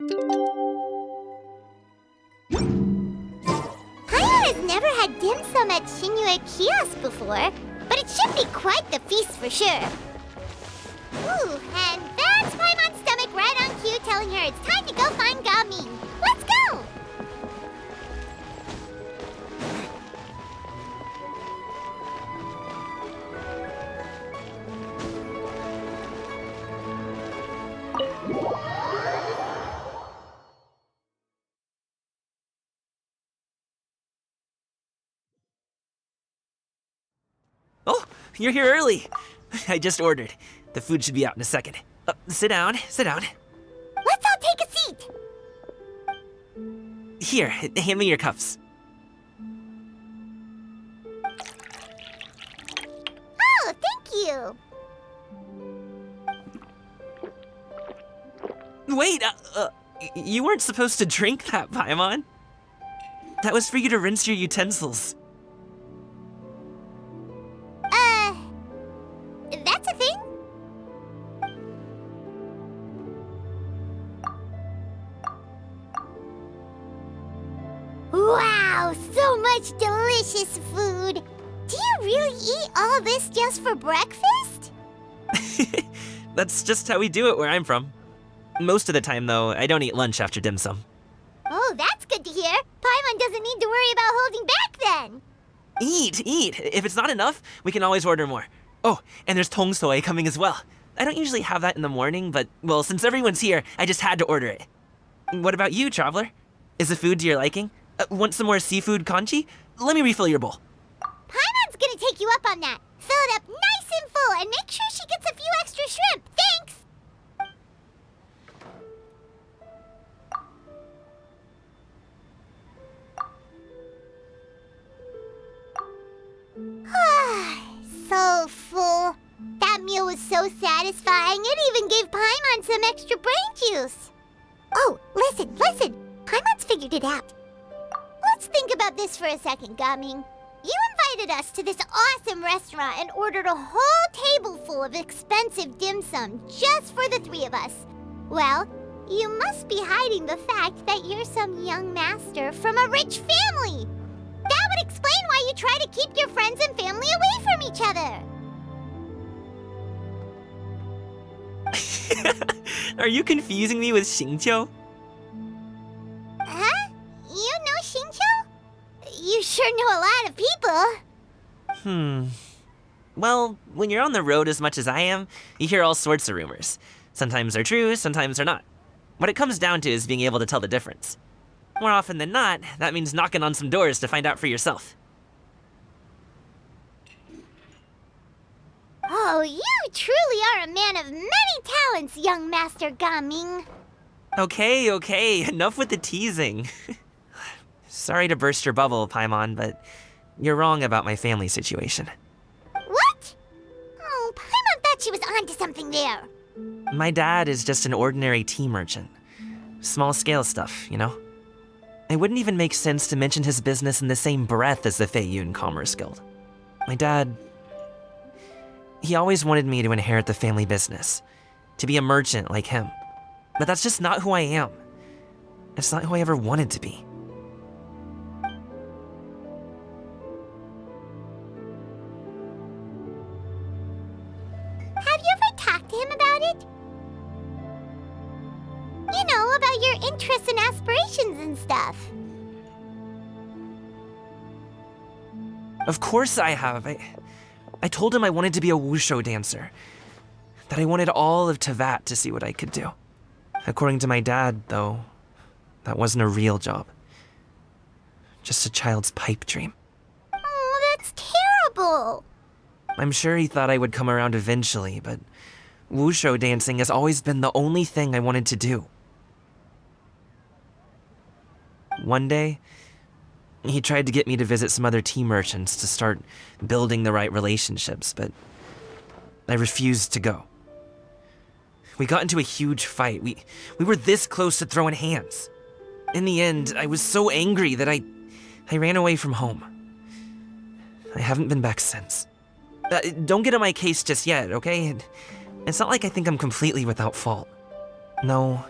Paimon has never had dim sum at Shinyue Kiosk before, but it should be quite the feast for sure. Ooh, and that's Paimon's stomach right on cue telling her it's time to go find Gaming. Let's go! Oh, you're here early. I just ordered. The food should be out in a second. Sit down, sit down. Let's all take a seat! Here, hand me your cups. Oh, thank you! Wait, you weren't supposed to drink that, Paimon. That was for you to rinse your utensils. That's a thing? Wow, so much delicious food! Do you really eat all this just for breakfast? That's just how we do it where I'm from. Most of the time, though, I don't eat lunch after dim sum. Oh, that's good to hear. Paimon doesn't need to worry about holding back then. Eat! If it's not enough, we can always order more. Oh, and there's tong soy coming as well. I don't usually have that in the morning, but, well, since everyone's here, I just had to order it. What about you, traveler? Is the food to your liking? Want some more seafood congee? Let me refill your bowl. Paimon's gonna take you up on that. Fill it up nice and full and make sure she gets a few extra shrimp. Thanks! So full. That meal was so satisfying, it even gave Paimon some extra brain juice. Oh, listen! Paimon's figured it out. Let's think about this for a second, Gaming. You invited us to this awesome restaurant and ordered a whole table full of expensive dim sum just for the three of us. Well, you must be hiding the fact that you're some young master from a rich family. That would explain why you try to keep your friends and family away from each other. Are you confusing me with Xingqiu? Huh? You know Xingqiu? You sure know a lot of people. Well, when you're on the road as much as I am, you hear all sorts of rumors. Sometimes they're true, sometimes they're not. What it comes down to is being able to tell the difference. More often than not, that means knocking on some doors to find out for yourself. Oh, you truly are a man of many talents, young Master Gaming. Okay, enough with the teasing. Sorry to burst your bubble, Paimon, but you're wrong about my family situation. What? Oh, Paimon thought she was onto something there. My dad is just an ordinary tea merchant. Small scale stuff, you know? It wouldn't even make sense to mention his business in the same breath as the Feiyun Commerce Guild. My dad, he always wanted me to inherit the family business, to be a merchant like him. But that's just not who I am. It's not who I ever wanted to be. Have you ever talked to him about it? You know, about your interests and aspirations and stuff. Of course I have. I told him I wanted to be a wushu dancer. That I wanted all of Tevat to see what I could do. According to my dad, though, that wasn't a real job. Just a child's pipe dream. Oh, that's terrible. I'm sure he thought I would come around eventually, but wushu dancing has always been the only thing I wanted to do. One day, he tried to get me to visit some other tea merchants to start building the right relationships, but I refused to go. We got into a huge fight. We were this close to throwing hands. In the end, I was so angry that I ran away from home. I haven't been back since. Don't get on my case just yet, okay? It's not like I think I'm completely without fault. No,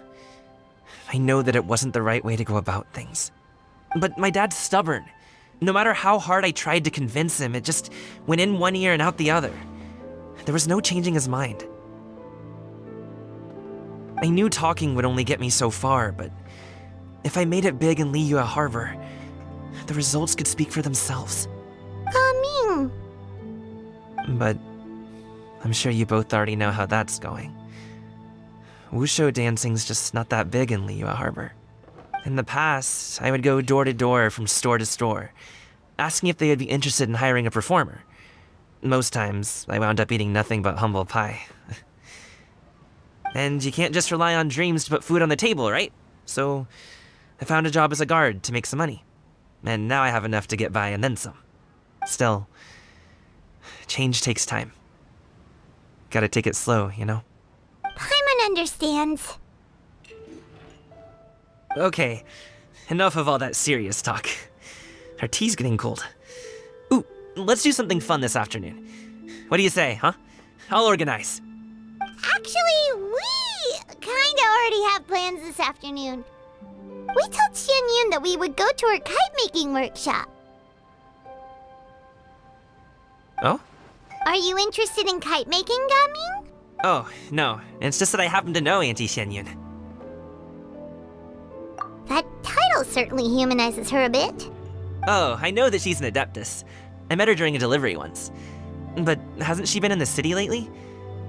I know that it wasn't the right way to go about things. But my dad's stubborn. No matter how hard I tried to convince him, it just went in one ear and out the other. There was no changing his mind. I knew talking would only get me so far, but if I made it big in Liyue Harbor, the results could speak for themselves. Gaming. But I'm sure you both already know how that's going. Wushu dancing's just not that big in Liyue Harbor. In the past, I would go door to door from store to store, asking if they would be interested in hiring a performer. Most times, I wound up eating nothing but humble pie. And you can't just rely on dreams to put food on the table, right? So I found a job as a guard to make some money. And now I have enough to get by and then some. Still, change takes time. Gotta take it slow, you know? Paimon understands. Okay, enough of all that serious talk. Our tea's getting cold. Ooh, let's do something fun this afternoon. What do you say, huh? I'll organize. Actually, we kinda already have plans this afternoon. We told Xianyun that we would go to her kite-making workshop. Oh? Are you interested in kite-making, Gaming? Oh, no. It's just that I happen to know Auntie Xianyun. That title certainly humanizes her a bit. Oh, I know that she's an adeptus. I met her during a delivery once. But hasn't she been in the city lately?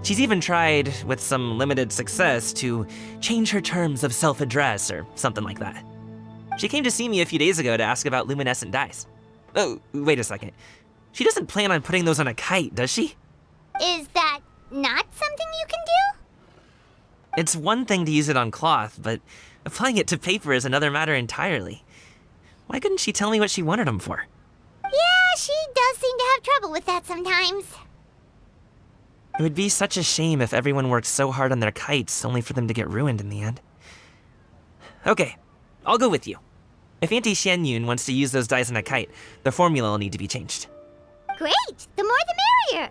She's even tried, with some limited success, to change her terms of self-address or something like that. She came to see me a few days ago to ask about luminescent dyes. Oh, wait a second. She doesn't plan on putting those on a kite, does she? Is that not something you can do? It's one thing to use it on cloth, but applying it to paper is another matter entirely. Why couldn't she tell me what she wanted them for? Yeah, she does seem to have trouble with that sometimes. It would be such a shame if everyone worked so hard on their kites only for them to get ruined in the end. Okay, I'll go with you. If Auntie Xianyun wants to use those dyes on a kite, the formula will need to be changed. Great! The more the merrier!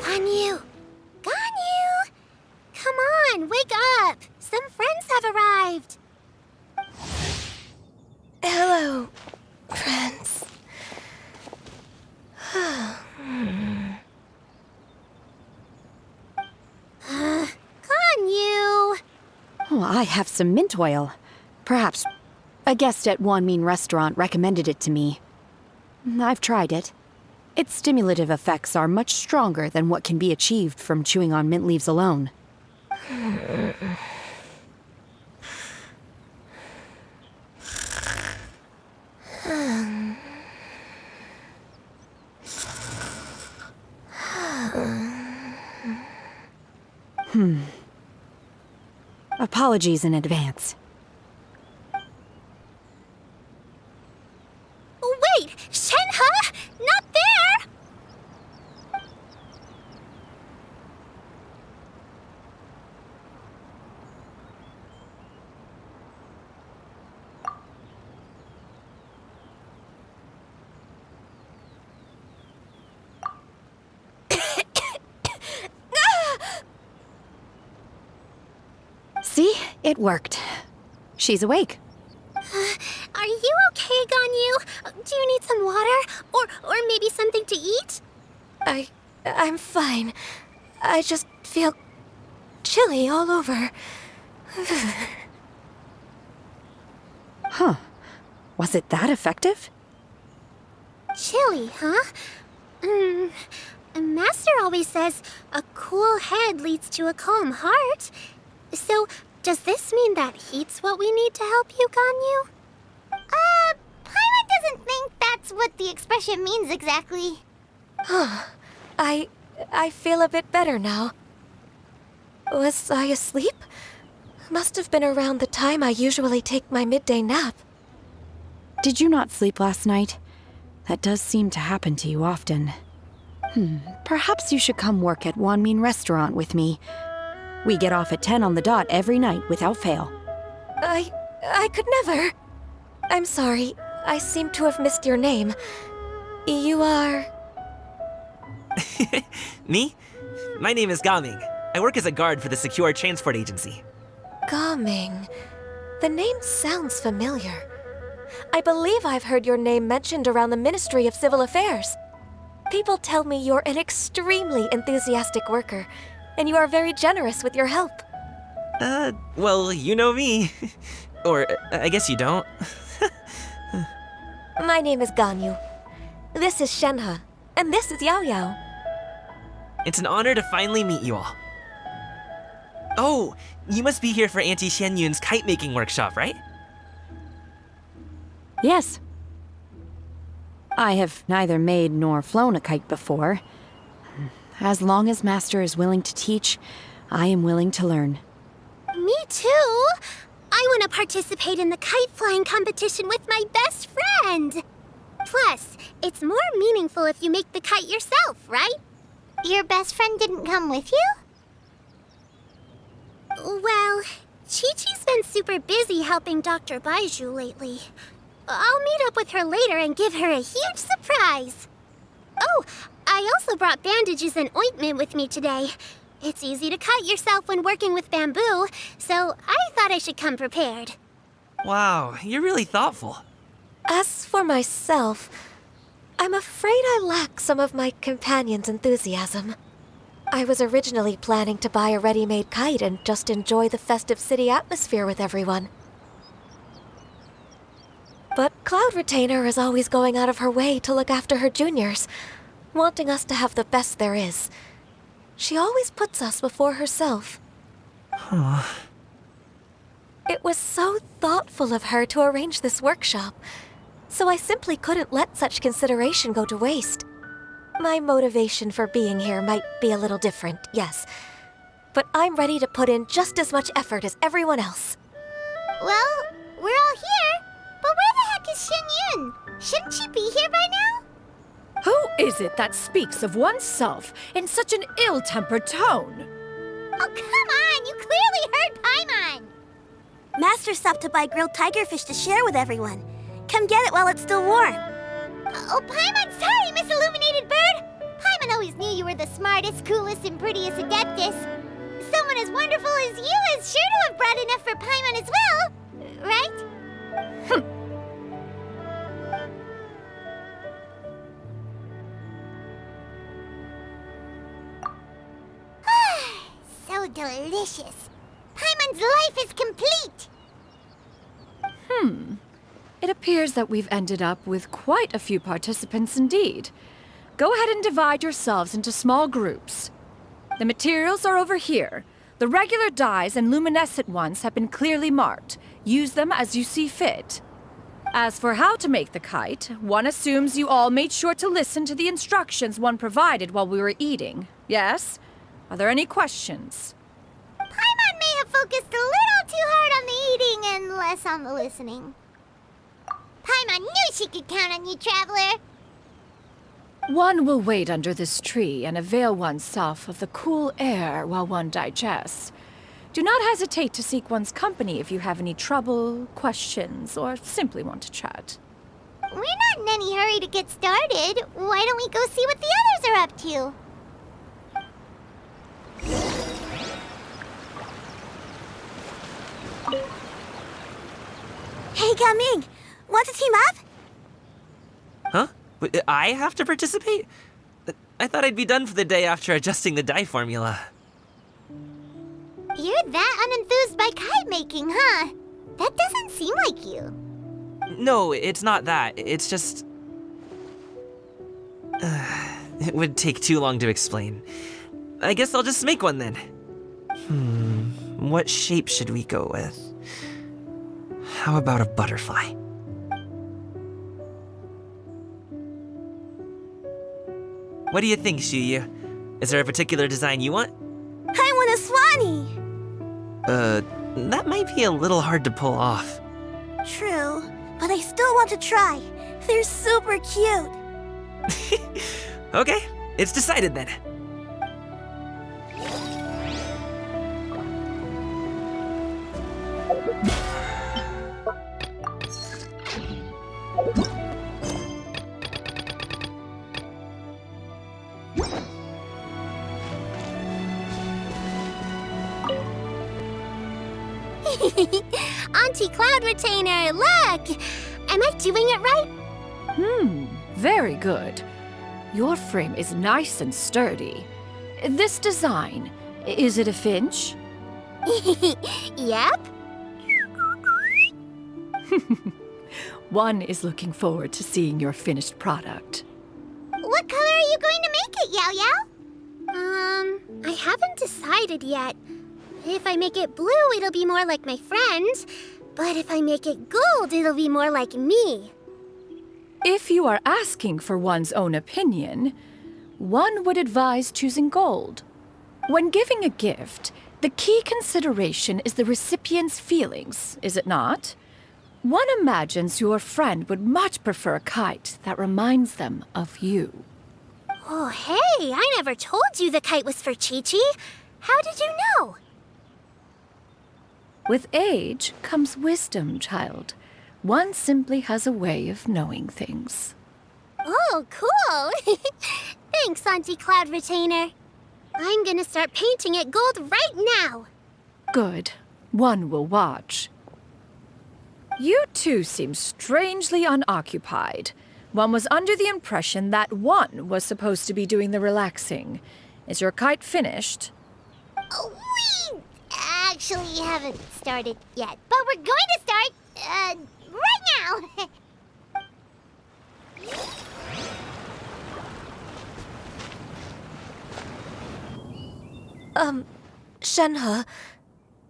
Ganyu! Ganyu! Come on, wake up! Some friends have arrived! Hello, friends. Ganyu! Oh, I have some mint oil. Perhaps a guest at Wanmin restaurant recommended it to me. I've tried it. Its stimulative effects are much stronger than what can be achieved from chewing on mint leaves alone. Apologies in advance. Wait! Shenhe? Not there! See? It worked. She's awake. Are you okay, Ganyu? Do you need some water? Or maybe something to eat? I'm fine. I just feel chilly all over. Huh. Was it that effective? Chilly, huh? Master always says a cool head leads to a calm heart. So, does this mean that heat's what we need to help you, Ganyu? Paimon doesn't think that's what the expression means exactly. I feel a bit better now. Was I asleep? Must have been around the time I usually take my midday nap. Did you not sleep last night? That does seem to happen to you often. Perhaps you should come work at Wanmin Restaurant with me. We get off at 10 on the dot every night without fail. I could never. I'm sorry. I seem to have missed your name. You are... Me? My name is Gaming. I work as a guard for the Secure Transport Agency. Gaming. The name sounds familiar. I believe I've heard your name mentioned around the Ministry of Civil Affairs. People tell me you're an extremely enthusiastic worker, and you are very generous with your help. Well, you know me. Or, I guess you don't. My name is Ganyu. This is Shenhe, and this is Yao Yao. It's an honor to finally meet you all. Oh, you must be here for Auntie Xianyun's kite-making workshop, right? Yes. I have neither made nor flown a kite before. As long as Master is willing to teach, I am willing to learn. Me too! I want to participate in the kite flying competition with my best friend! Plus, it's more meaningful if you make the kite yourself, right? Your best friend didn't come with you? Well, Chi-Chi's been super busy helping Dr. Baiju lately. I'll meet up with her later and give her a huge surprise. Oh, I also brought bandages and ointment with me today. It's easy to cut yourself when working with bamboo, so I thought I should come prepared. Wow, you're really thoughtful. As for myself, I'm afraid I lack some of my companion's enthusiasm. I was originally planning to buy a ready-made kite and just enjoy the festive city atmosphere with everyone. But Cloud Retainer is always going out of her way to look after her juniors, wanting us to have the best there is. She always puts us before herself. It was so thoughtful of her to arrange this workshop, so I simply couldn't let such consideration go to waste. My motivation for being here might be a little different, yes, but I'm ready to put in just as much effort as everyone else. Well, we're all here, but where the heck is Xianyun? Shouldn't she be here by now? Who is it that speaks of oneself in such an ill-tempered tone? Oh, come on! You clearly heard Paimon! Master stopped to buy grilled tigerfish to share with everyone. Come get it while it's still warm. Oh, Paimon, sorry, Miss Illuminated Bird! Paimon always knew you were the smartest, coolest, and prettiest Adeptus. Someone as wonderful as you is sure to have brought enough for Paimon as well, right? So delicious. Paimon's life is complete. It appears that we've ended up with quite a few participants indeed. Go ahead and divide yourselves into small groups. The materials are over here. The regular dyes and luminescent ones have been clearly marked. Use them as you see fit. As for how to make the kite, one assumes you all made sure to listen to the instructions one provided while we were eating. Yes? Are there any questions? Paimon may have focused a little too hard on the eating and less on the listening. Paimon knew she could count on you, Traveler. One will wait under this tree and avail oneself of the cool air while one digests. Do not hesitate to seek one's company if you have any trouble, questions, or simply want to chat. We're not in any hurry to get started. Why don't we go see what the others are up to? Hey, Gaming! Want to team up? Huh? Wait, I have to participate? I thought I'd be done for the day after adjusting the dye formula. You're that unenthused by kite making, huh? That doesn't seem like you. No, it's not that. It's just... it would take too long to explain. I guess I'll just make one then. What shape should we go with? How about a butterfly? What do you think, Shuyu? Is there a particular design you want? I want a swanee! That might be a little hard to pull off. True, but I still want to try. They're super cute. Okay, it's decided then. Auntie Cloud Retainer, look! Am I doing it right? Very good. Your frame is nice and sturdy. This design, is it a finch? Yep. One is looking forward to seeing your finished product. What color are you going to make it, Yao Yao? I haven't decided yet. If I make it blue, it'll be more like my friend. But if I make it gold, it'll be more like me. If you are asking for one's own opinion, one would advise choosing gold. When giving a gift, the key consideration is the recipient's feelings, is it not? One imagines your friend would much prefer a kite that reminds them of you. Oh, hey, I never told you the kite was for Chi-Chi. How did you know? With age comes wisdom, child. One simply has a way of knowing things. Oh, cool. Thanks, Auntie Cloud Retainer. I'm gonna start painting it gold right now. Good. One will watch. You two seem strangely unoccupied. One was under the impression that one was supposed to be doing the relaxing. Is your kite finished? We actually haven't started yet, but we're going to start, right now. Shenhe,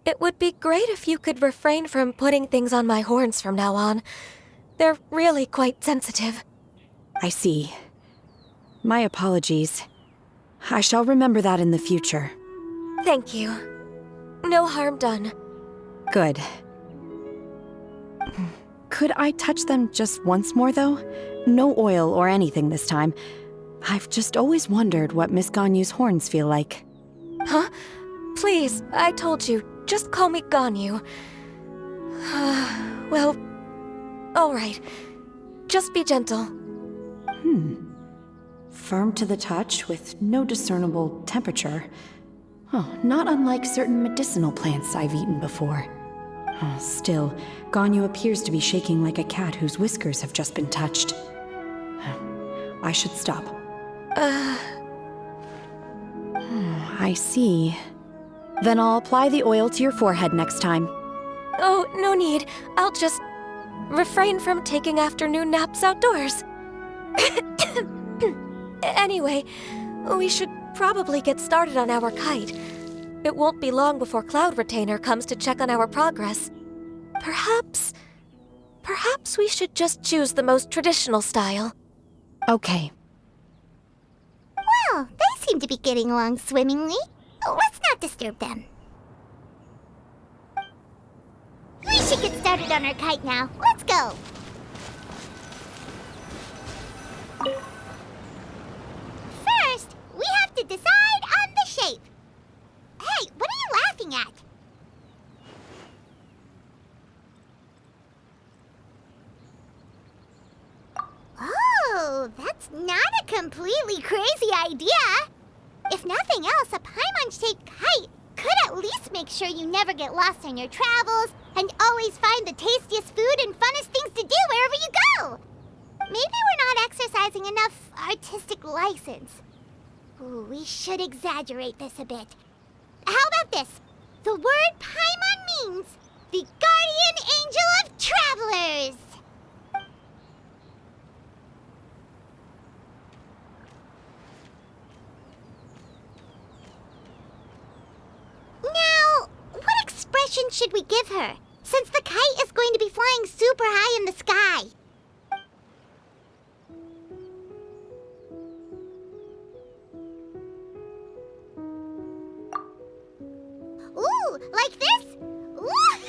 it would be great if you could refrain from putting things on my horns from now on. They're really quite sensitive. I see. My apologies. I shall remember that in the future. Thank you. No harm done. Good. Could I touch them just once more, though? No oil or anything this time. I've just always wondered what Miss Ganyu's horns feel like. Huh? Please, I told you. Just call me Ganyu. Well, all right. Just be gentle. Firm to the touch with no discernible temperature. Oh, not unlike certain medicinal plants I've eaten before. Oh, still, Ganyu appears to be shaking like a cat whose whiskers have just been touched. I should stop. I see. Then I'll apply the oil to your forehead next time. Oh, no need. I'll just refrain from taking afternoon naps outdoors. Anyway, we should probably get started on our kite. It won't be long before Cloud Retainer comes to check on our progress. Perhaps we should just choose the most traditional style. Okay. Well, they seem to be getting along swimmingly. Let's not disturb them. We should get started on our kite now. Let's go. First, we have to decide on the shape. Hey, what are you laughing at? Oh, that's not a completely crazy idea. If nothing else, a Paimon-shaped kite could at least make sure you never get lost on your travels and always find the tastiest food and funnest things to do wherever you go. Maybe we're not exercising enough artistic license. Ooh, we should exaggerate this a bit. How about this? The word Paimon means the guardian angel of travelers. name should we give her, since the kite is going to be flying super high in the sky? Ooh, like this? Ooh!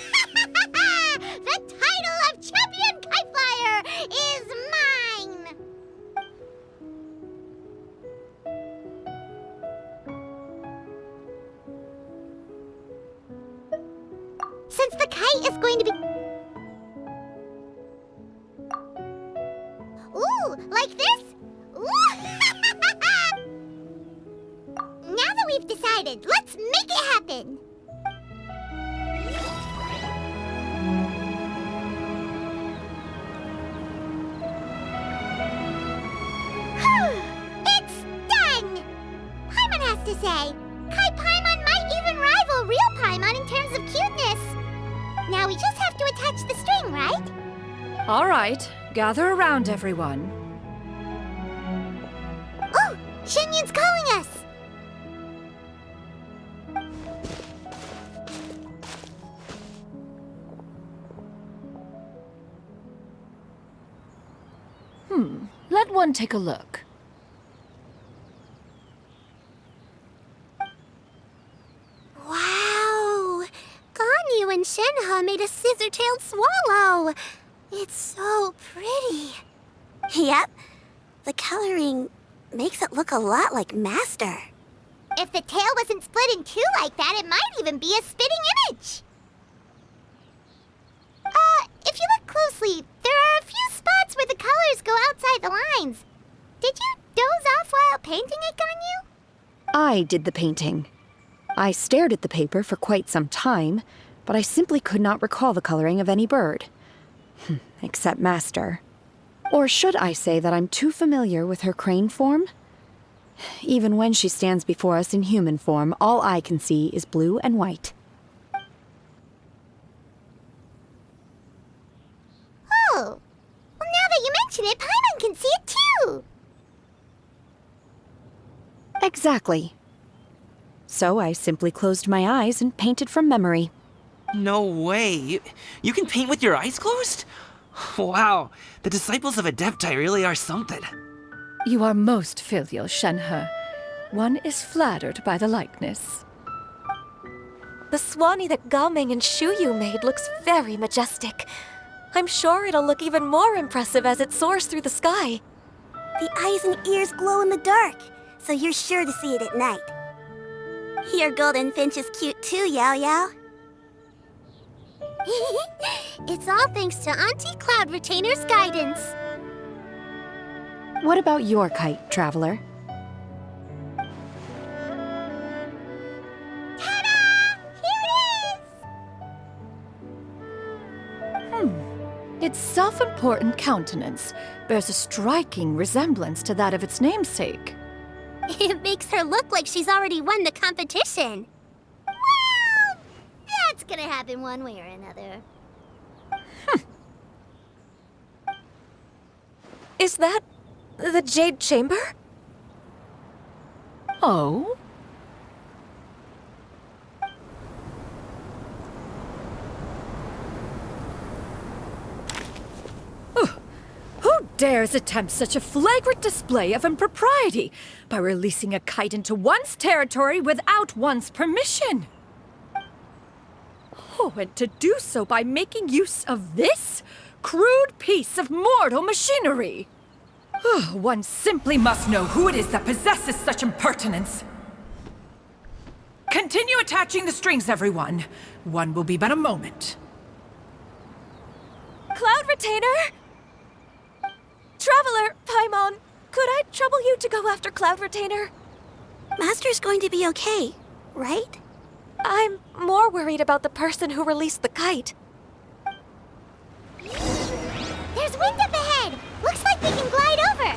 The title of Champion Kite Flyer is mine! Since the kite is going to be... Ooh, like this? Ooh! Now that we've decided, let's make it happen! It's done! Paimon has to say, Kai Paimon might even rival real Paimon in terms of cuteness. Now we just have to attach the string, right? All right, gather around, everyone. Oh, Shenyun's calling us! Let one take a look. Wow! Ganyu and Shenhe made a scissor-tailed swallow! It's so pretty. Yep. The coloring makes it look a lot like Master. If the tail wasn't split in two like that, it might even be a spitting image. If you look closely, there are a few spots where the colors go outside the lines. Did you doze off while painting it, Ganyu? I did the painting. I stared at the paper for quite some time, but I simply could not recall the coloring of any bird. Except Master. Or should I say that I'm too familiar with her crane form? Even when she stands before us in human form, all I can see is blue and white. Oh, well, now that you mention it, Paimon can see it too. Exactly. So I simply closed my eyes and painted from memory. No way. You can paint with your eyes closed? Wow, the disciples of Adepti really are something. You are most filial, Shenhe. One is flattered by the likeness. The Swanee that Gaming and Shuyu made looks very majestic. I'm sure it'll look even more impressive as it soars through the sky. The eyes and ears glow in the dark, so you're sure to see it at night. Your golden finch is cute too, Yao Yao. It's all thanks to Auntie Cloud Retainer's guidance. What about your kite, Traveler? Ta-da! Here it is! Its self-important countenance bears a striking resemblance to that of its namesake. It makes her look like she's already won the competition. Well, that's gonna happen one way or another. Is that the Jade Chamber? Oh? Who dares attempt such a flagrant display of impropriety by releasing a kite into one's territory without one's permission? Oh, and to do so by making use of this crude piece of mortal machinery. One simply must know who it is that possesses such impertinence. Continue attaching the strings, everyone. One will be but a moment. Cloud Retainer! Traveler, Paimon, could I trouble you to go after Cloud Retainer? Master's going to be okay, right? I'm more worried about the person who released the kite. There's wind up ahead! Looks like we can glide over!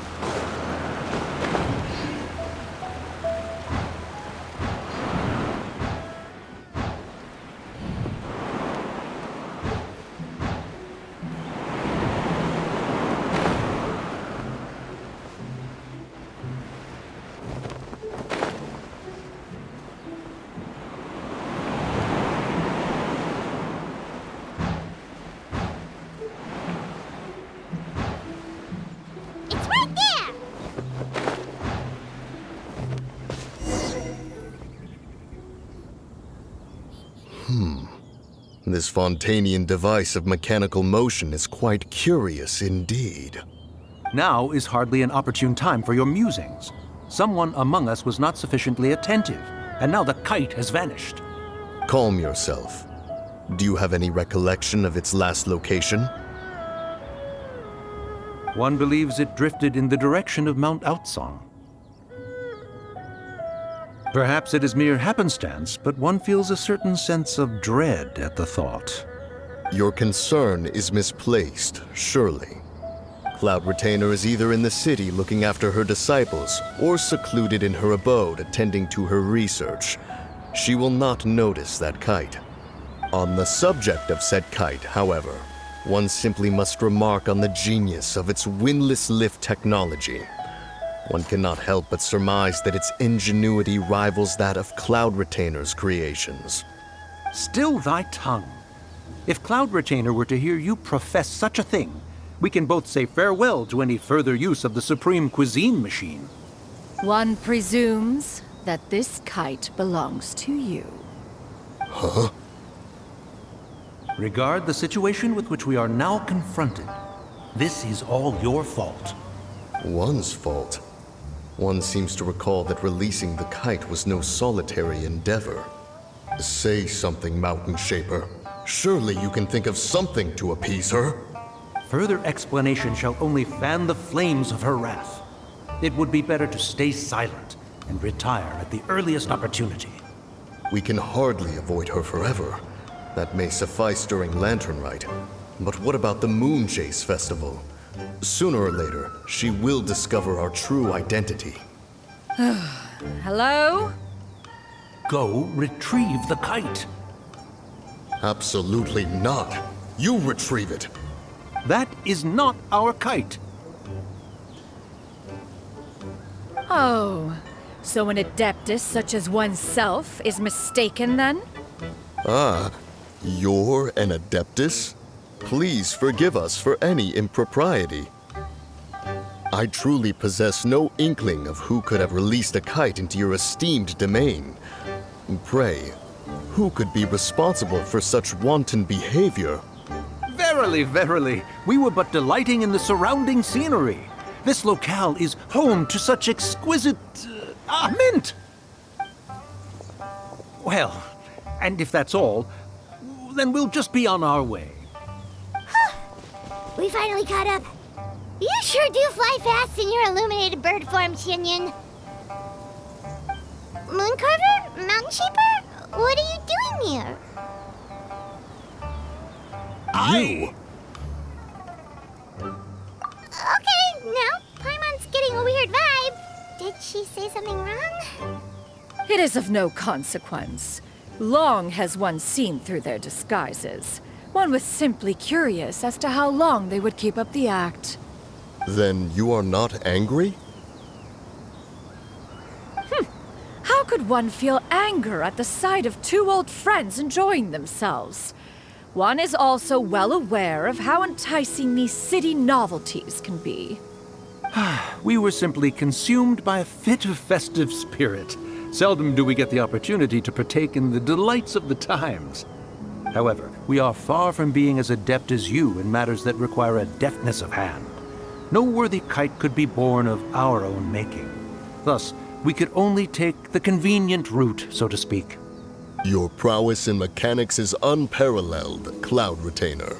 This Fontanian device of mechanical motion is quite curious indeed. Now is hardly an opportune time for your musings. Someone among us was not sufficiently attentive, and now the kite has vanished. Calm yourself. Do you have any recollection of its last location? One believes it drifted in the direction of Mount Outsong. Perhaps it is mere happenstance, but one feels a certain sense of dread at the thought. Your concern is misplaced, surely. Cloud Retainer is either in the city looking after her disciples, or secluded in her abode attending to her research. She will not notice that kite. On the subject of said kite, however, one simply must remark on the genius of its windlass lift technology. One cannot help but surmise that its ingenuity rivals that of Cloud Retainer's creations. Still thy tongue. If Cloud Retainer were to hear you profess such a thing, we can both say farewell to any further use of the Supreme Cuisine Machine. One presumes that this kite belongs to you. Huh? Regard the situation with which we are now confronted. This is all your fault. One's fault? One seems to recall that releasing the kite was no solitary endeavor. Say something, Mountain Shaper. Surely you can think of something to appease her. Further explanation shall only fan the flames of her wrath. It would be better to stay silent and retire at the earliest opportunity. We can hardly avoid her forever. That may suffice during Lantern Rite. But what about the Moon Chase Festival? Sooner or later, she will discover our true identity. Hello? Go retrieve the kite. Absolutely not. You retrieve it. That is not our kite. Oh, so an adeptus such as oneself is mistaken then? Ah, you're an Adeptus? Please forgive us for any impropriety. I truly possess no inkling of who could have released a kite into your esteemed domain. Pray, who could be responsible for such wanton behavior? Verily, verily, we were but delighting in the surrounding scenery. This locale is home to such exquisite... mint! Well, and if that's all, then we'll just be on our way. We finally caught up. You sure do fly fast in your illuminated bird form, Shinyan. Mooncarver? Mountain Shaper? What are you doing here? You! Okay, now Paimon's getting a weird vibe. Did she say something wrong? It is of no consequence. Long has one seen through their disguises. One was simply curious as to how long they would keep up the act. Then you are not angry? How could one feel anger at the sight of two old friends enjoying themselves? One is also well aware of how enticing these city novelties can be. We were simply consumed by a fit of festive spirit. Seldom do we get the opportunity to partake in the delights of the times. However, we are far from being as adept as you in matters that require a deftness of hand. No worthy kite could be born of our own making. Thus, we could only take the convenient route, so to speak. Your prowess in mechanics is unparalleled, Cloud Retainer.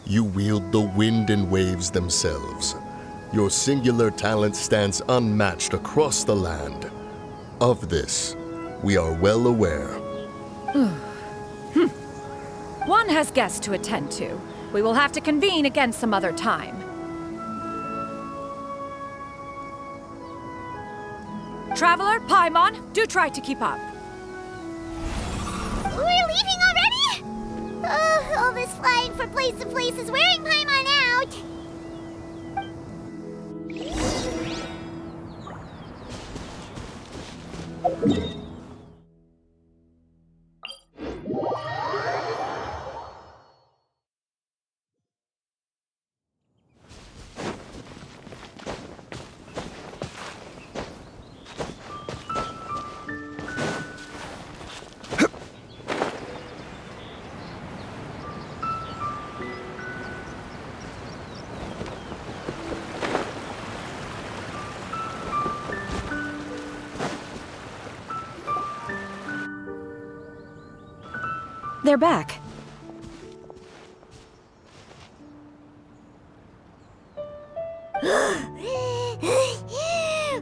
You wield the wind and waves themselves. Your singular talent stands unmatched across the land. Of this, we are well aware. One has guests to attend to. We will have to convene again some other time. Traveler, Paimon, do try to keep up. We're leaving already? Oh, all this flying from place to place is wearing Paimon out. They're back.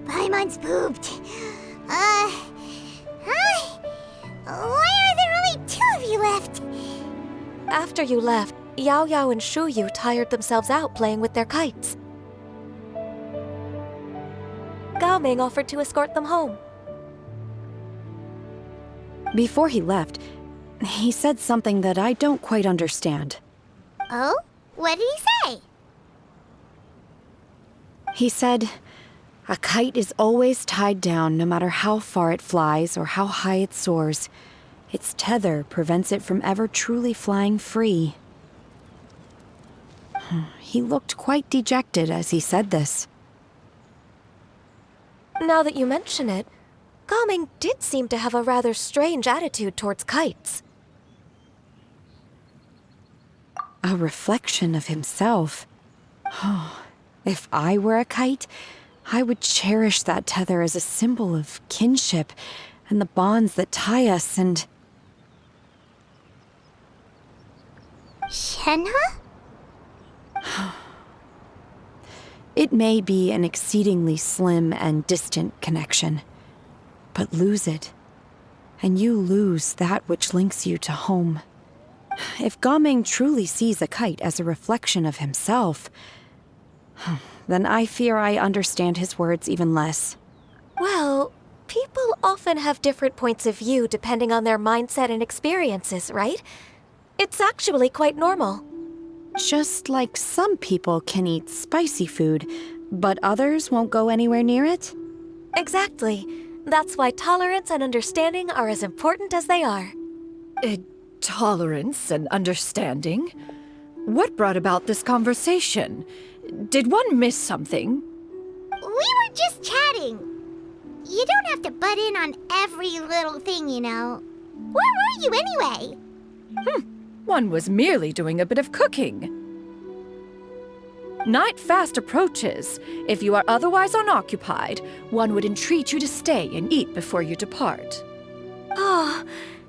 Paimon's pooped. Hi. Why are there only 2 of you left? After you left, Yao Yao and Shu Yu tired themselves out playing with their kites. Gao Ming offered to escort them home. Before he left, he said something that I don't quite understand. Oh? What did he say? He said, a kite is always tied down no matter how far it flies or how high it soars. Its tether prevents it from ever truly flying free. He looked quite dejected as he said this. Now that you mention it, Gao Ming did seem to have a rather strange attitude towards kites. A reflection of himself. If I were a kite, I would cherish that tether as a symbol of kinship and the bonds that tie us and... Shenhe? It may be an exceedingly slim and distant connection, but lose it, and you lose that which links you to home. If Gao Ming truly sees a kite as a reflection of himself, then I fear I understand his words even less. Well, people often have different points of view depending on their mindset and experiences, right? It's actually quite normal. Just like some people can eat spicy food, but others won't go anywhere near it? Exactly. That's why tolerance and understanding are as important as they are. Tolerance and understanding? What brought about this conversation? Did one miss something? We were just chatting. You don't have to butt in on every little thing, you know. Where were you anyway? One was merely doing a bit of cooking. Night fast approaches. If you are otherwise unoccupied, one would entreat you to stay and eat before you depart. Oh,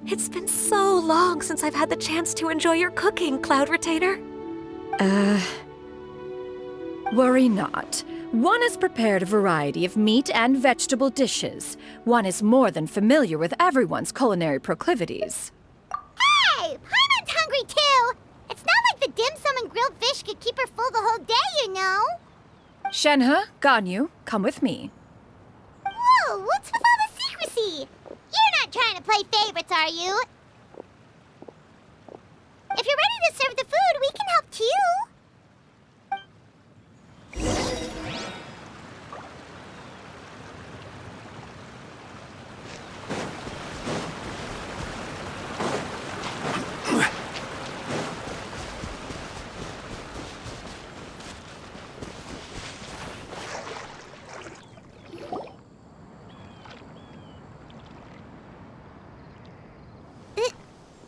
it's been so long since I've had the chance to enjoy your cooking, Cloud Retainer. Worry not. One has prepared a variety of meat and vegetable dishes. One is more than familiar with everyone's culinary proclivities. Hey, Paimon's hungry too. It's not like the dim sum and grilled fish could keep her full the whole day, you know. Shenhe, Ganyu, come with me. Whoa, what's with all the secrecy? You're not trying to play favorites, are you? If you're ready to serve the food, we can help too.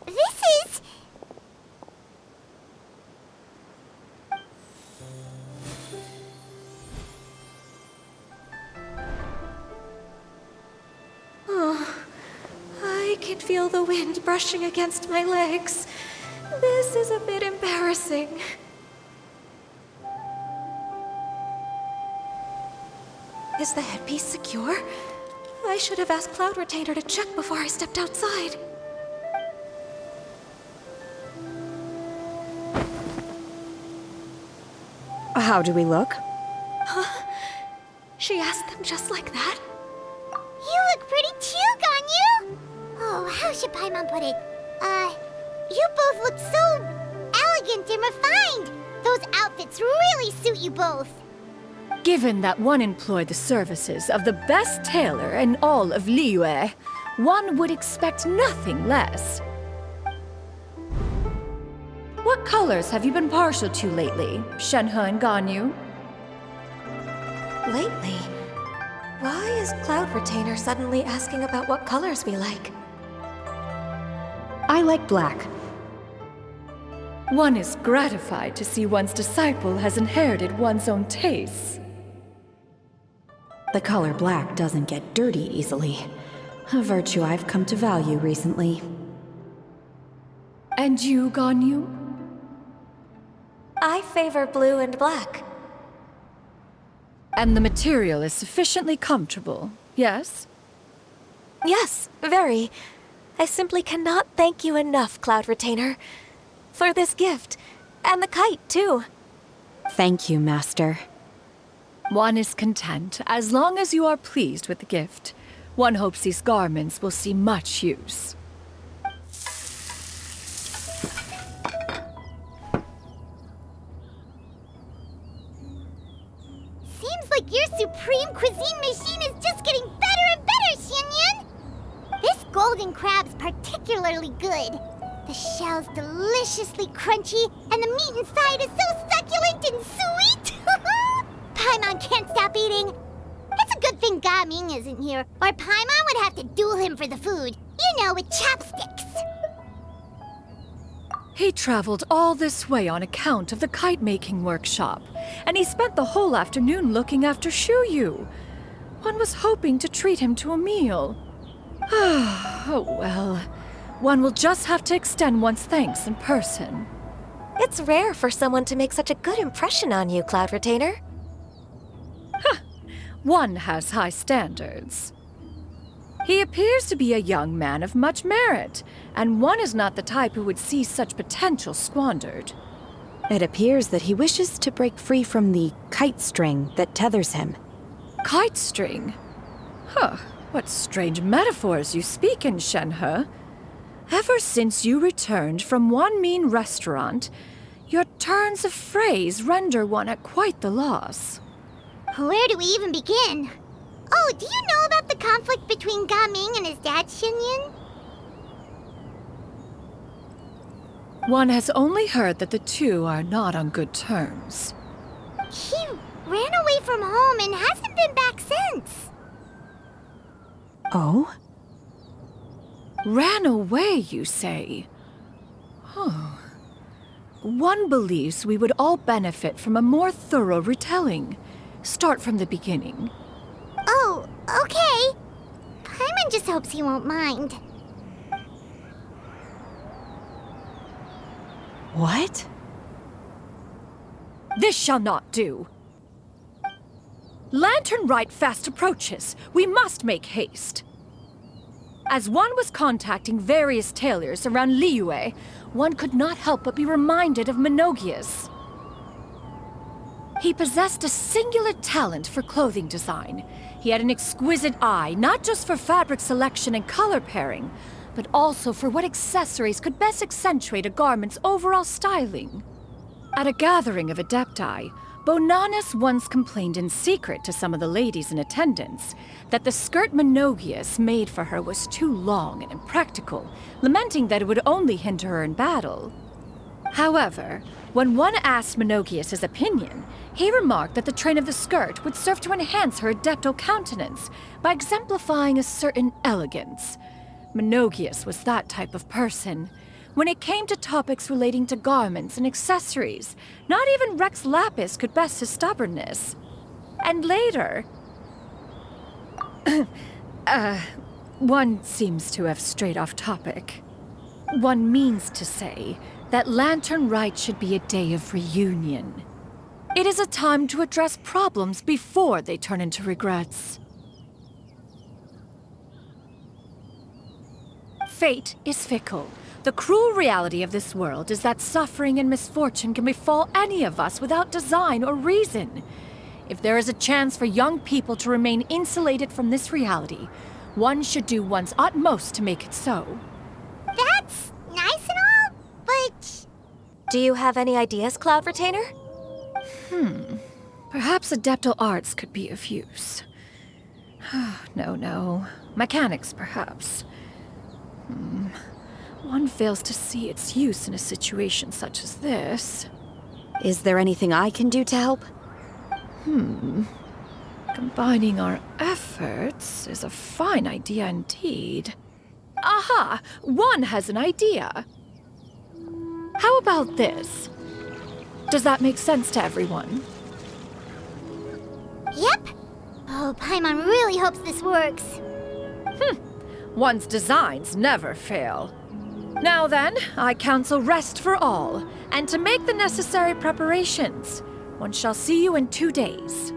This is... I can feel the wind brushing against my legs. This is a bit embarrassing. Is the headpiece secure? I should have asked Cloud Retainer to check before I stepped outside. How do we look? She asked them just like that? You look pretty too, Ganyu! Oh, how should Paimon put it? You both look so elegant and refined. Those outfits really suit you both. Given that one employed the services of the best tailor in all of Liyue, one would expect nothing less. What colors have you been partial to lately, Shenhe and Ganyu? Lately? Why is Cloud Retainer suddenly asking about what colors we like? I like black. One is gratified to see one's disciple has inherited one's own tastes. The color black doesn't get dirty easily. A virtue I've come to value recently. And you, Ganyu? I favor blue and black. And the material is sufficiently comfortable, yes? Yes, very. I simply cannot thank you enough, Cloud Retainer. For this gift. And the kite, too. Thank you, Master. One is content, as long as you are pleased with the gift. One hopes these garments will see much use. Seems like your supreme cuisine machine is just getting better and better, Xianyun! This golden crab's particularly good. The shell's deliciously crunchy, and the meat inside is so succulent and sweet! Paimon can't stop eating. It's a good thing Ga Ming isn't here, or Paimon would have to duel him for the food. You know, with chopsticks. He traveled all this way on account of the kite-making workshop, and he spent the whole afternoon looking after Shuyu. One was hoping to treat him to a meal. Oh well. One will just have to extend one's thanks in person. It's rare for someone to make such a good impression on you, Cloud Retainer. One has high standards. He appears to be a young man of much merit, and one is not the type who would see such potential squandered. It appears that he wishes to break free from the kite string that tethers him. Kite string? Huh, what strange metaphors you speak in, Shenhe. Ever since you returned from one mean restaurant, your turns of phrase render one at quite the loss. Where do we even begin? Oh, do you know about the conflict between Ga Ming and his dad, Xianyun? One has only heard that the two are not on good terms. He ran away from home and hasn't been back since. Oh? Ran away, you say? Huh. One believes we would all benefit from a more thorough retelling. Start from the beginning. Oh, okay. Paimon just hopes he won't mind. What? This shall not do. Lantern Rite fast approaches. We must make haste. As one was contacting various tailors around Liyue, one could not help but be reminded of Menogias. He possessed a singular talent for clothing design. He had an exquisite eye, not just for fabric selection and color pairing, but also for what accessories could best accentuate a garment's overall styling. At a gathering of Adepti, Bonanis once complained in secret to some of the ladies in attendance that the skirt Menogias made for her was too long and impractical, lamenting that it would only hinder her in battle. However, when one asked Menogias his opinion, he remarked that the train of the skirt would serve to enhance her adeptal countenance by exemplifying a certain elegance. Menogias was that type of person. When it came to topics relating to garments and accessories, not even Rex Lapis could best his stubbornness. And later... one seems to have strayed off topic. One means to say that Lantern Rite should be a day of reunion. It is a time to address problems before they turn into regrets. Fate is fickle. The cruel reality of this world is that suffering and misfortune can befall any of us without design or reason. If there is a chance for young people to remain insulated from this reality, one should do one's utmost to make it so. That's nice and all, but... Do you have any ideas, Cloud Retainer? Perhaps adeptal arts could be of use. No. Mechanics, perhaps. One fails to see its use in a situation such as this. Is there anything I can do to help? Combining our efforts is a fine idea indeed. Aha! One has an idea. How about this? Does that make sense to everyone? Yep. Oh, Paimon really hopes this works. One's designs never fail. Now then, I counsel rest for all, and to make the necessary preparations. One shall see you in 2 days.